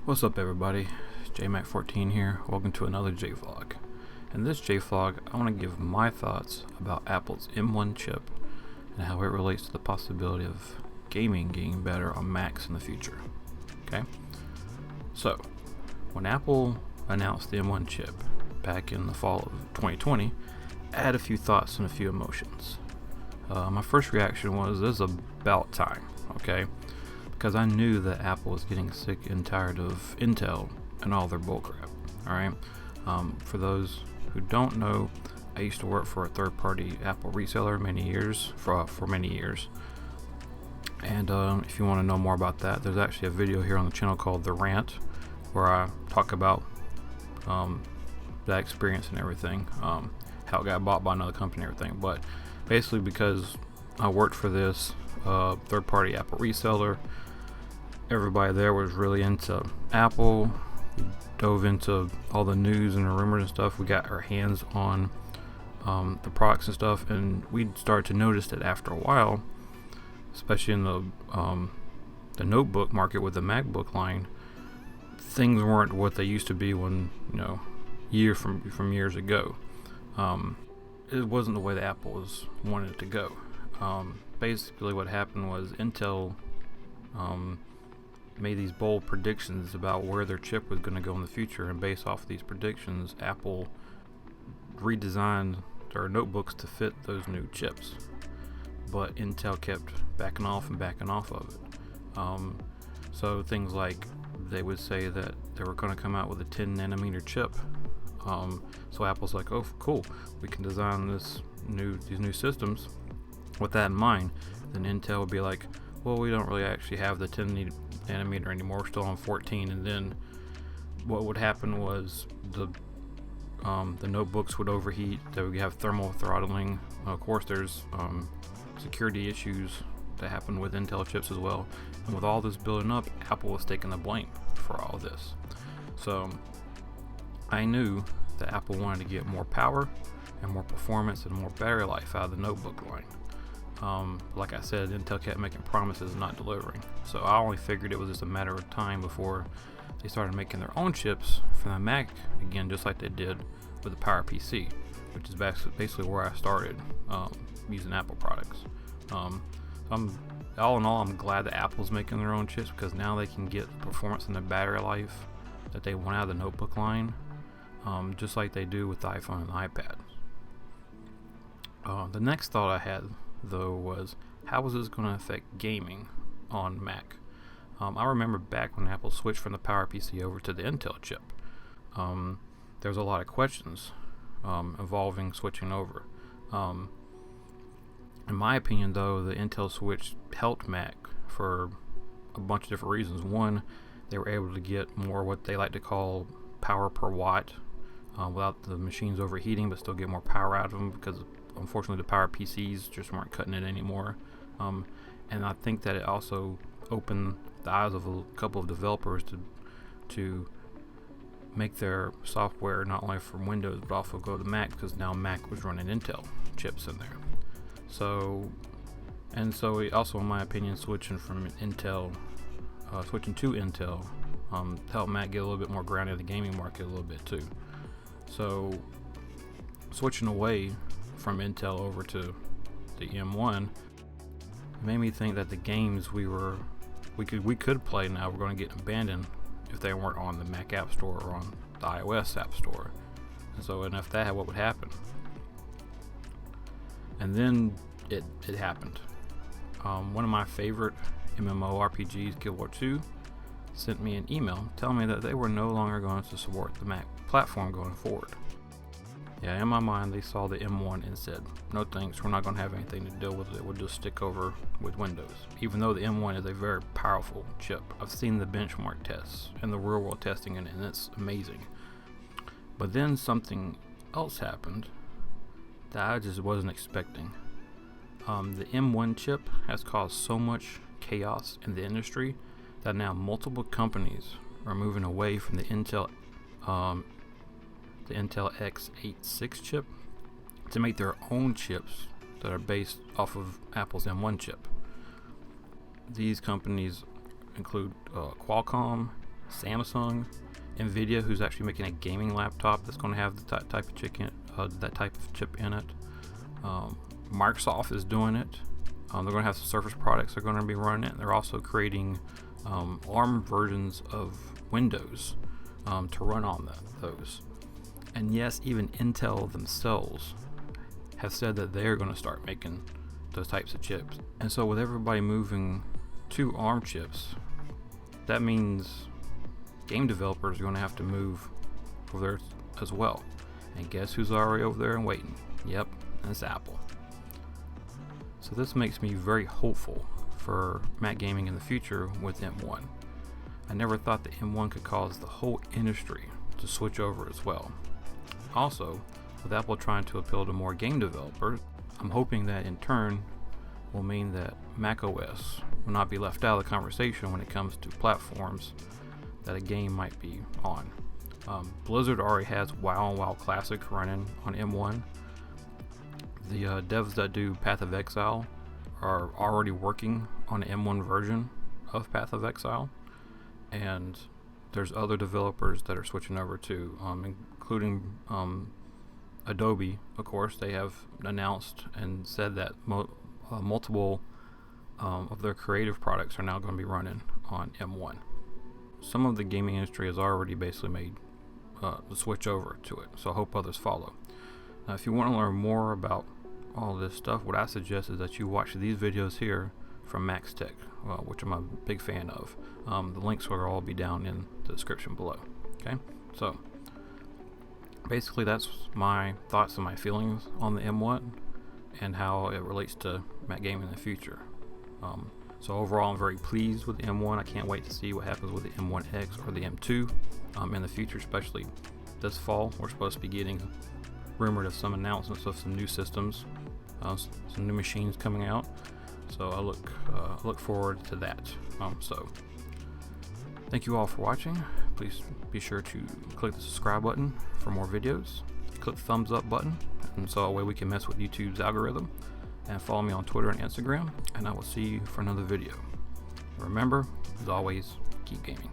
What's up everybody, jMac14 here. Welcome to another jVlog. In this jVlog, I want to give my thoughts about Apple's M1 chip and how it relates to the possibility of gaming getting better on Macs in the future. Okay? So, when Apple announced the M1 chip back in the fall of 2020, I had a few thoughts and a few emotions. My first reaction was, this is about time, okay? Because I knew that Apple was getting sick and tired of Intel and all their bullcrap. Alright? For those who don't know, I used to work for a third-party Apple reseller for many years. And if you want to know more about that, there's actually a video here on the channel called The Rant, where I talk about that experience and everything, how it got bought by another company and everything. But basically, because I worked for this third-party Apple reseller, everybody there was really into Apple. We dove into all the news and the rumors and stuff. We got our hands on the products and stuff, and we started to notice that after a while, especially in the notebook market with the MacBook line, things weren't what they used to be when, from years ago. It wasn't the way that Apple wanted it to go. Basically what happened was Intel made these bold predictions about where their chip was going to go in the future, and based off of these predictions, Apple redesigned their notebooks to fit those new chips. But Intel kept backing off of it. So things like, they would say that they were going to come out with a 10 nanometer chip. So Apple's like, oh cool, we can design these new systems with that in mind. Then Intel would be like, well, we don't really actually have the 10 nanometer anymore, we're still on 14. And then what would happen was the notebooks would overheat, they would have thermal throttling. Of course there's security issues that happen with Intel chips as well, and with all this building up, Apple was taking the blame for all this. So I knew that Apple wanted to get more power and more performance and more battery life out of the notebook line. Like I said, Intel kept making promises and not delivering. So I only figured it was just a matter of time before they started making their own chips for the Mac again, just like they did with the PowerPC, which is basically where I started using Apple products. All in all, I'm glad that Apple's making their own chips, because now they can get the performance and the battery life that they want out of the notebook line, just like they do with the iPhone and the iPad. The next thought I had, though, was how was this going to affect gaming on Mac? I remember back when Apple switched from the PowerPC over to the Intel chip, there was a lot of questions involving switching over. In my opinion, though, the Intel switch helped Mac for a bunch of different reasons. One, they were able to get more what they like to call power per watt, without the machines overheating, but still get more power out of them, because unfortunately the Power PCs just weren't cutting it anymore. And I think that it also opened the eyes of a couple of developers to make their software not only for Windows but also go to Mac, because now Mac was running Intel chips in there. So it also, in my opinion, switching to Intel helped Mac get a little bit more grounded in the gaming market a little bit too. So switching away from Intel over to the M1 made me think that the games we could play now were going to get abandoned if they weren't on the Mac App Store or on the iOS App Store. And if that, what would happen? And then it happened. One of my favorite MMORPGs, Guild Wars 2, sent me an email telling me that they were no longer going to support the Mac platform going forward. Yeah, in my mind, they saw the M1 and said, no thanks, we're not going to have anything to deal with it, we'll just stick over with Windows. Even though the M1 is a very powerful chip. I've seen the benchmark tests and the real world testing in it, and it's amazing. But then something else happened that I just wasn't expecting. The M1 chip has caused so much chaos in the industry that now multiple companies are moving away from the Intel X86 chip to make their own chips that are based off of Apple's M1 chip. These companies include Qualcomm, Samsung, Nvidia, who's actually making a gaming laptop that's going to have that type of chip in it. Microsoft is doing it. They're going to have some Surface products they're going to be running it. They're also creating ARM versions of Windows to run on those. And yes, even Intel themselves have said that they're going to start making those types of chips. And so with everybody moving to ARM chips, that means game developers are going to have to move over there as well. And guess who's already over there and waiting? Yep, it's Apple. So this makes me very hopeful for Mac gaming in the future with M1. I never thought that M1 could cause the whole industry to switch over as well. Also, with Apple trying to appeal to more game developers, I'm hoping that in turn will mean that macOS will not be left out of the conversation when it comes to platforms that a game might be on. Blizzard already has WoW and WoW Classic running on M1. The devs that do Path of Exile are already working on an M1 version of Path of Exile, and there's other developers that are switching over too, including Adobe. Of course, they have announced and said that multiple of their creative products are now going to be running on M1. Some of the gaming industry has already basically made the switch over to it, so I hope others follow. Now, if you want to learn more about all this stuff, what I suggest is that you watch these videos here from Max Tech, which I'm a big fan of. The links will all be down in the description below. Okay, so basically that's my thoughts and my feelings on the M1 and how it relates to Mac gaming in the future. So overall, I'm very pleased with the M1. I can't wait to see what happens with the M1X or the M2 in the future, especially this fall. We're supposed to be getting rumored of some announcements of some new systems, some new machines coming out. So I look forward to that. So thank you all for watching. Please be sure to click the subscribe button for more videos. Click the thumbs up button, and so that way we can mess with YouTube's algorithm. And follow me on Twitter and Instagram, and I will see you for another video. Remember, as always, keep gaming.